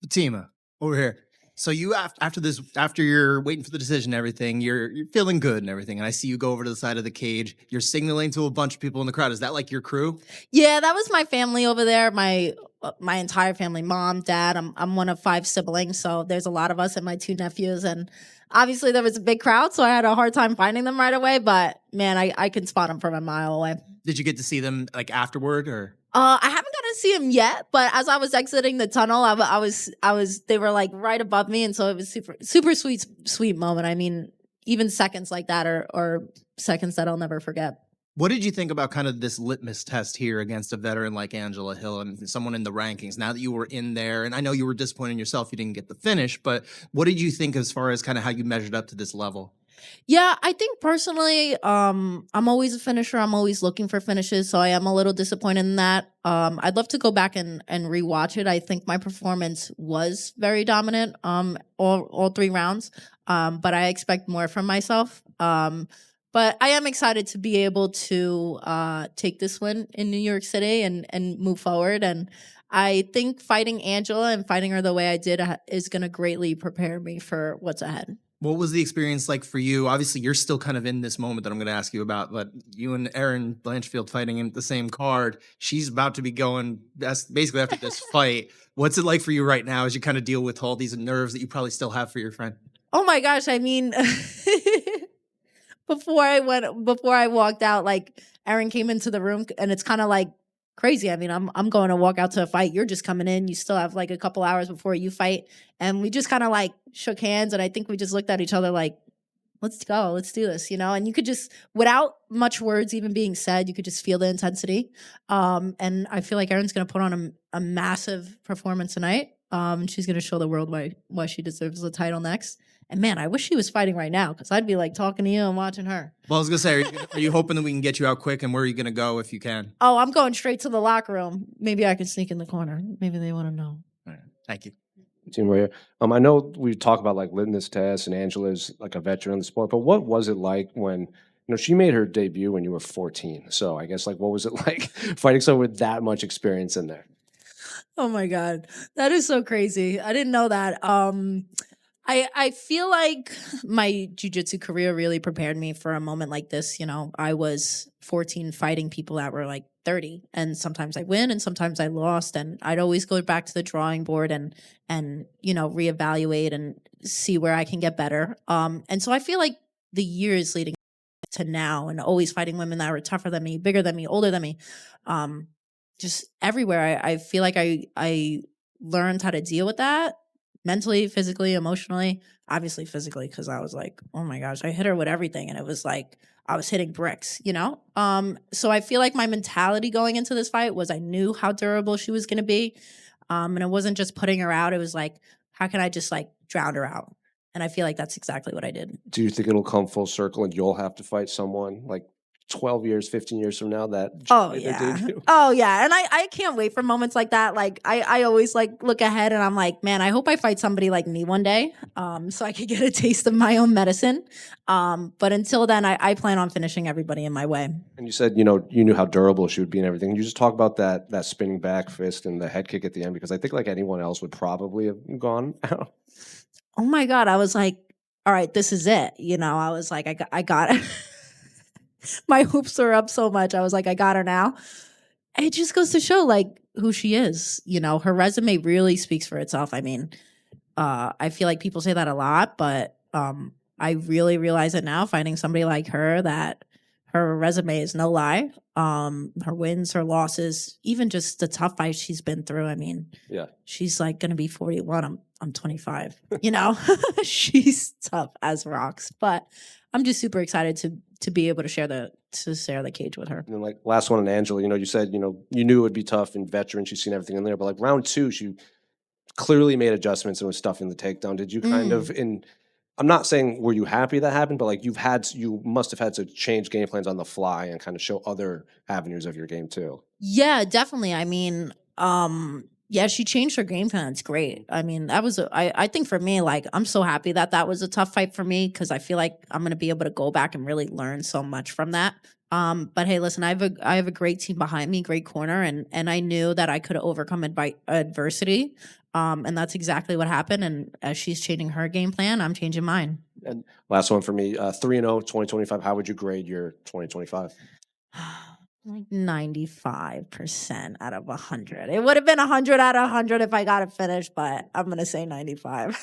Fatima, over here. So you after you're waiting for the decision and everything, you're feeling good and everything, and I see you go over to the side of the cage. You're signaling to a bunch of people in the crowd. Is that like your crew? Yeah, that was my family over there. My entire family, mom, dad. I'm one of 5 siblings, so there's a lot of us and my 2 nephews, and obviously there was a big crowd, so I had a hard time finding them right away. But man, I can spot them from a mile away. Did you get to see them like afterward or? I haven't gotten to see him yet, but as I was exiting the tunnel, I was. They were like right above me, and so it was super sweet moment. I mean, even seconds like that are seconds that I'll never forget. What did you think about kind of this litmus test here against a veteran like Angela Hill and someone in the rankings? Now that you were in there, and I know you were disappointed in yourself, you didn't get the finish, but what did you think as far as kind of how you measured up to this level? Yeah, I think personally, I'm always a finisher. I'm always looking for finishes, so I am a little disappointed in that. I'd love to go back and rewatch it. I think my performance was very dominant, all 3 rounds. But I expect more from myself. But I am excited to be able to take this win in New York City and move forward. And I think fighting Angela and fighting her the way I did is going to greatly prepare me for what's ahead. What was the experience like for you? Obviously, you're still kind of in this moment that I'm going to ask you about, but you and Erin Blanchfield fighting in the same card. She's about to be going basically after this fight. What's it like for you right now as you kind of deal with all these nerves that you probably still have for your friend? Oh my gosh, I mean, before I walked out, like Erin came into the room, and it's kind of like crazy. I mean, I'm going to walk out to a fight. You're just coming in. You still have like a couple hours before you fight, and we just kind of like shook hands, and I think we just looked at each other like, let's go, let's do this, and you could just, without much words even being said, you could just feel the intensity. And I feel like Erin's going to put on a massive performance tonight. She's going to show the world why she deserves the title next. And man, I wish she was fighting right now, because I'd be like talking to you and watching her. Well, I was going to say, are you hoping that we can get you out quick, and where are you going to go if you can? Oh, I'm going straight to the locker room. Maybe I can sneak in the corner. Maybe they want to know. All right. Thank you. Team Warrior. I know we talk about like litmus tests, and Angela's like a veteran in the sport, but what was it like when she made her debut when you were 14? So I guess like what was it like fighting someone with that much experience in there? Oh my God, that is so crazy. I didn't know that. I feel like my jiu-jitsu career really prepared me for a moment like this. I was 14 fighting people that were like 30, and sometimes I win and sometimes I lost, and I'd always go back to the drawing board and reevaluate and see where I can get better. And so I feel like the years leading to now, and always fighting women that were tougher than me, bigger than me, older than me, just everywhere, I feel like I learned how to deal with that. Mentally, physically, emotionally, obviously physically, because I was like, oh my gosh, I hit her with everything. And it was like, I was hitting bricks, So I feel like my mentality going into this fight was I knew how durable she was going to be. And it wasn't just putting her out. It was like, how can I just like drown her out? And I feel like that's exactly what I did. Do you think it'll come full circle and you'll have to fight someone like 12 years, 15 years from now that Oh yeah. And I can't wait for moments like that. Like I always like look ahead and I'm like, man, I hope I fight somebody like me one day, so I could get a taste of my own medicine. But until then, I plan on finishing everybody in my way. And you said, you knew how durable she would be and everything. You just talk about that spinning back fist and the head kick at the end, because I think like anyone else would probably have gone out. Oh my God. I was like, all right, this is it. I was like, I got it. My hoops were up so much. I was like, I got her now. It just goes to show like who she is. Her resume really speaks for itself. I mean, I feel like people say that a lot, but I really realize it now, fighting somebody like her, that her resume is no lie. Her wins, her losses, even just the tough fights she's been through. I mean, yeah, she's like going to be 41. I'm 25. She's tough as rocks. But I'm just super excited to be able to share the cage with her. And then like last one on Angela, you said, you knew it would be tough and veteran. She's seen everything in there, but like round 2, she clearly made adjustments and was stuffing the takedown. Did you kind of I'm not saying were you happy that happened, but like you must have had to change game plans on the fly and kind of show other avenues of your game too. Yeah, definitely. I mean, yeah, she changed her game plan. It's great. I mean, that was, I think for me, like, I'm so happy that was a tough fight for me, because I feel like I'm going to be able to go back and really learn so much from that. But hey, listen, I have a great team behind me, great corner, and I knew that I could overcome adversity. And that's exactly what happened. And as she's changing her game plan, I'm changing mine. And last one for me, 3-0, 2025. How would you grade your 2025? Like 95% out of 100. It would have been 100 out of 100 if I got it finished, but I'm going to say 95.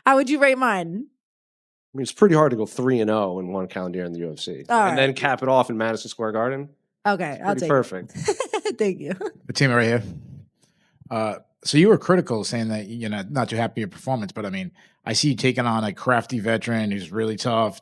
How would you rate mine? I mean, it's pretty hard to go 3-0 in one calendar year in the UFC, All and then right. cap it off in Madison Square Garden. Okay, I'll Pretty take perfect. it. Thank you. Fatima right here. So you were critical, saying that you're not too happy with your performance, but I mean, I see you taking on a crafty veteran who's really tough,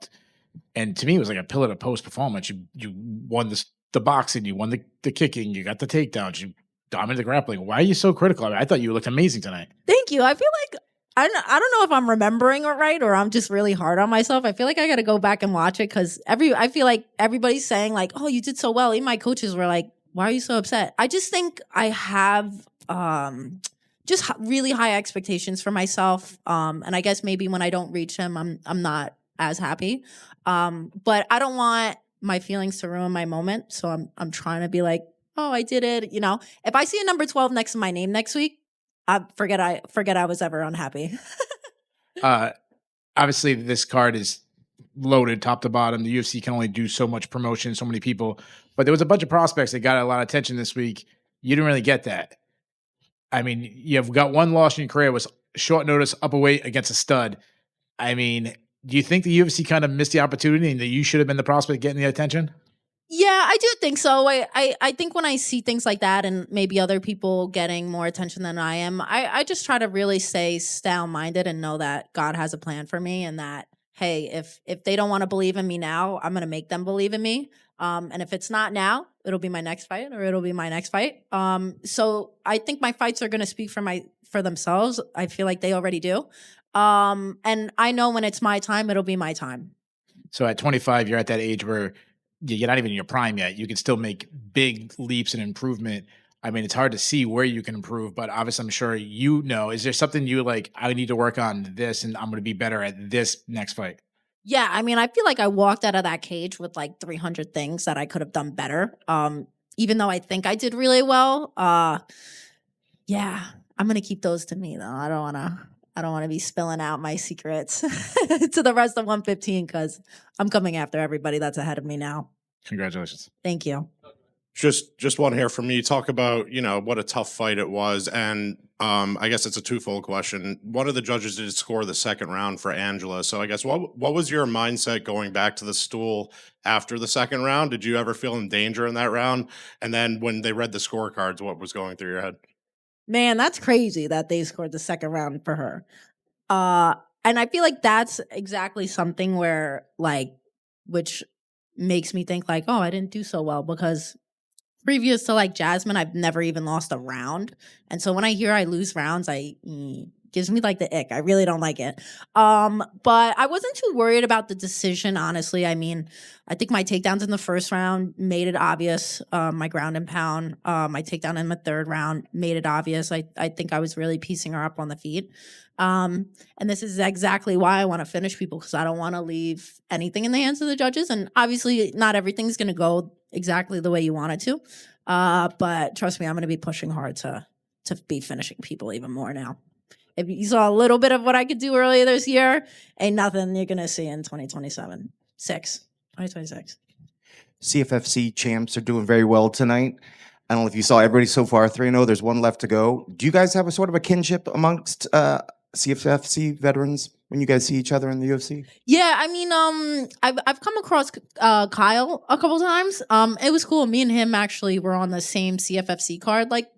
and to me, it was like a pillar to post performance. You won the boxing, you won the kicking, you got the takedowns, you dominated the grappling. Why are you so critical? I mean, I thought you looked amazing tonight. Thank you. I feel like I don't know if I'm remembering it right or I'm just really hard on myself. I feel like I got to go back and watch it because I feel like everybody's saying like, "Oh, you did so well." Even my coaches were like, "Why are you so upset?" I just think I have just really high expectations for myself, and I guess maybe when I don't reach them, I'm not as happy. But I don't want my feelings to ruin my moment, so I'm trying to be like, "Oh, I did it." If I see a number 12 next to my name next week, I forget I was ever unhappy. Obviously, this card is loaded top to bottom. The UFC can only do so much promotion, so many people. But there was a bunch of prospects that got a lot of attention this week. You didn't really get that. I mean, you've got one loss in your career. It was short notice, up a weight against a stud. I mean, do you think the UFC kind of missed the opportunity and that you should have been the prospect getting the attention? Yeah, I do think so. I think when I see things like that and maybe other people getting more attention than I am, I just try to really stay sound-minded and know that God has a plan for me and that, hey, if they don't want to believe in me now, I'm going to make them believe in me. And if it's not now, it'll be my next fight or it'll be my next fight. So I think my fights are going to speak for themselves. I feel like they already do. And I know when it's my time, it'll be my time. So at 25, you're at that age where you're not even in your prime yet. You can still make big leaps and improvement. I mean, it's hard to see where you can improve, but obviously I'm sure is there something you like, I need to work on this and I'm going to be better at this next fight? Yeah, I mean, I feel like I walked out of that cage with like 300 things that I could have done better. Even though I think I did really well. Yeah, I'm going to keep those to me though. I don't want to be spilling out my secrets to the rest of 115 because I'm coming after everybody that's ahead of me now. Congratulations. Thank you. Just one here from me. Talk about, what a tough fight it was. And I guess it's a twofold question. One of the judges did score the second round for Angela. So I guess what was your mindset going back to the stool after the second round? Did you ever feel in danger in that round? And then when they read the scorecards, what was going through your head? Man, that's crazy that they scored the second round for her. And I feel like that's exactly something which makes me think like, oh, I didn't do so well because previous to like Jasmine, I've never even lost a round. And so when I hear I lose rounds, gives me like the ick. I really don't like it. But I wasn't too worried about the decision, honestly. I mean, I think my takedowns in the first round made it obvious. My ground and pound, my takedown in the third round made it obvious. I think I was really piecing her up on the feet. And this is exactly why I want to finish people because I don't want to leave anything in the hands of the judges. And obviously not everything's going to go exactly the way you want it to. But trust me, I'm going to be pushing hard to be finishing people even more now. If you saw a little bit of what I could do earlier this year, ain't nothing you're going to see in 2026. CFFC champs are doing very well tonight. I don't know if you saw everybody so far 3-0. There's one left to go. Do you guys have a sort of a kinship amongst CFFC veterans when you guys see each other in the UFC? Yeah, I mean, I've come across Kyle a couple times. It was cool. Me and him actually were on the same CFFC card. Like,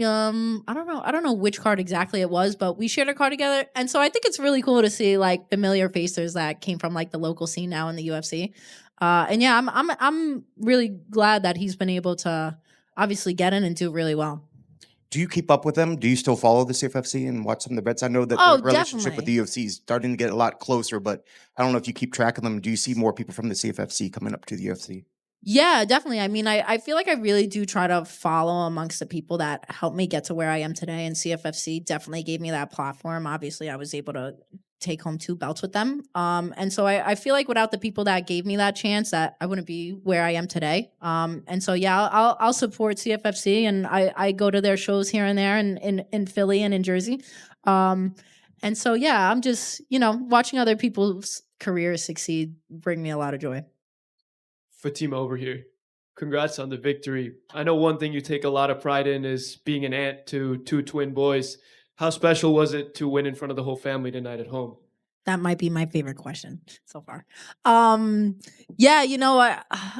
I don't know which card exactly it was, but we shared a card together. And so I think it's really cool to see like familiar faces that came from like the local scene now in the UFC. And yeah, I'm really glad that he's been able to obviously get in and do really well. Do you keep up with them? Do you still follow the CFFC and watch some of the bets? I know that the relationship with the UFC is starting to get a lot closer, but I don't know if you keep track of them. Do you see more people from the CFFC coming up to the UFC? Yeah, definitely. I mean, I feel like I really do try to follow amongst the people that helped me get to where I am today. And CFFC definitely gave me that platform. Obviously, I was able to take home 2 belts with them. And so I feel like without the people that gave me that chance, that I wouldn't be where I am today. And so, yeah, I'll support CFFC, and I go to their shows here and there in Philly and in Jersey. And so, yeah, I'm just, watching other people's careers succeed bring me a lot of joy. Fatima over here. Congrats on the victory. I know one thing you take a lot of pride in is being an aunt to 2 twin boys. How special was it to win in front of the whole family tonight at home? That might be my favorite question so far. Yeah,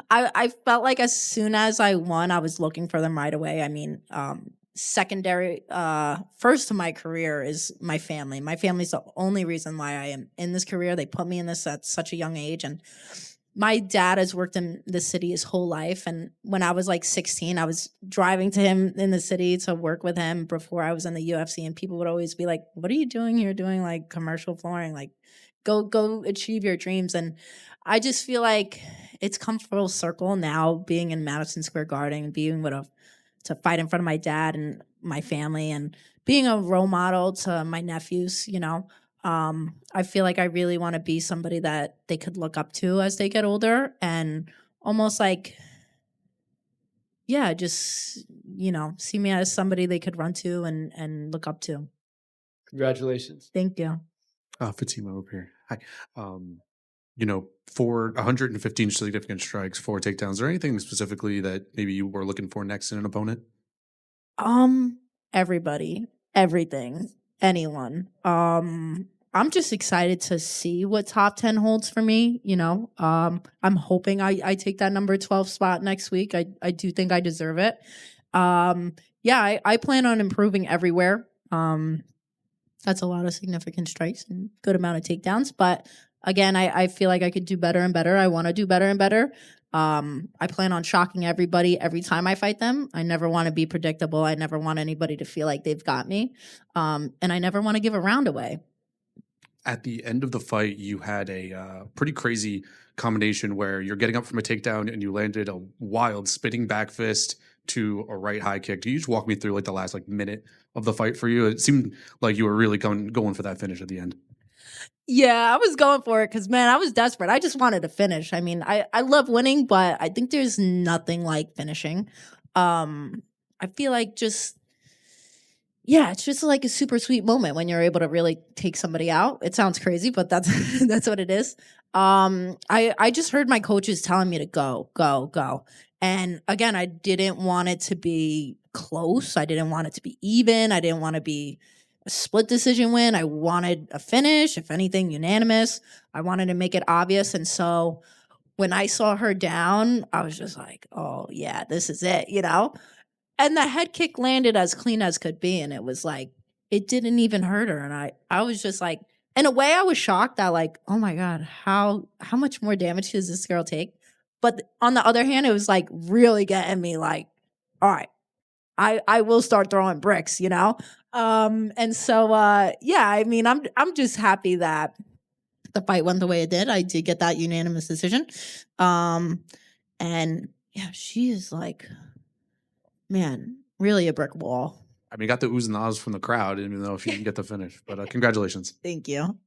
I felt like as soon as I won, I was looking for them right away. I mean, secondary, first to my career is my family. My family's the only reason why I am in this career. They put me in this at such a young age, and my dad has worked in the city his whole life. And when I was like 16, I was driving to him in the city to work with him before I was in the UFC. And people would always be like, what are you doing here doing like commercial flooring? Like, go achieve your dreams. And I just feel like it's come full circle now, being in Madison Square Garden, being to fight in front of my dad and my family, and being a role model to my nephews, I feel like I really want to be somebody that they could look up to as they get older, and almost like, yeah, just, see me as somebody they could run to and look up to. Congratulations. Thank you. Fatima over here. Hi. For 115 significant strikes, 4 takedowns, is there anything specifically that maybe you were looking for next in an opponent? Everybody, everything, anyone. I'm just excited to see what top 10 holds for me. I'm hoping I take that number 12 spot next week. I do think I deserve it. Yeah, I plan on improving everywhere. That's a lot of significant strikes and good amount of takedowns. But again, I feel like I could do better and better. I want to do better and better. I plan on shocking everybody every time I fight them. I never want to be predictable. I never want anybody to feel like they've got me. And I never want to give a round away. At the end of the fight, you had a pretty crazy combination where you're getting up from a takedown and you landed a wild spinning back fist to a right high kick. Can you just walk me through like the last minute of the fight for you? It seemed like you were really going for that finish at the end. Yeah, I was going for it because, man, I was desperate. I just wanted to finish. I mean, I love winning, but I think there's nothing like finishing. I feel like it's just like a super sweet moment when you're able to really take somebody out. It sounds crazy, but that's that's what it is. I just heard my coaches telling me to go, go, go. And again, I didn't want it to be close. I didn't want it to be even. I didn't want to be a split decision win. I wanted a finish, if anything, unanimous. I wanted to make it obvious. And so when I saw her down, I was just like, oh, yeah, this is it, And the head kick landed as clean as could be. And it was like, it didn't even hurt her. And I was just like, in a way, I was shocked that like, oh my God, how much more damage does this girl take? But on the other hand, it was like really getting me like, all right, I will start throwing bricks, And so, yeah, I mean, I'm just happy that the fight went the way it did. I did get that unanimous decision. And yeah, she is like, man, really a brick wall. I mean, you got the oohs and ahs from the crowd, even though if you didn't get the finish. But congratulations. Thank you.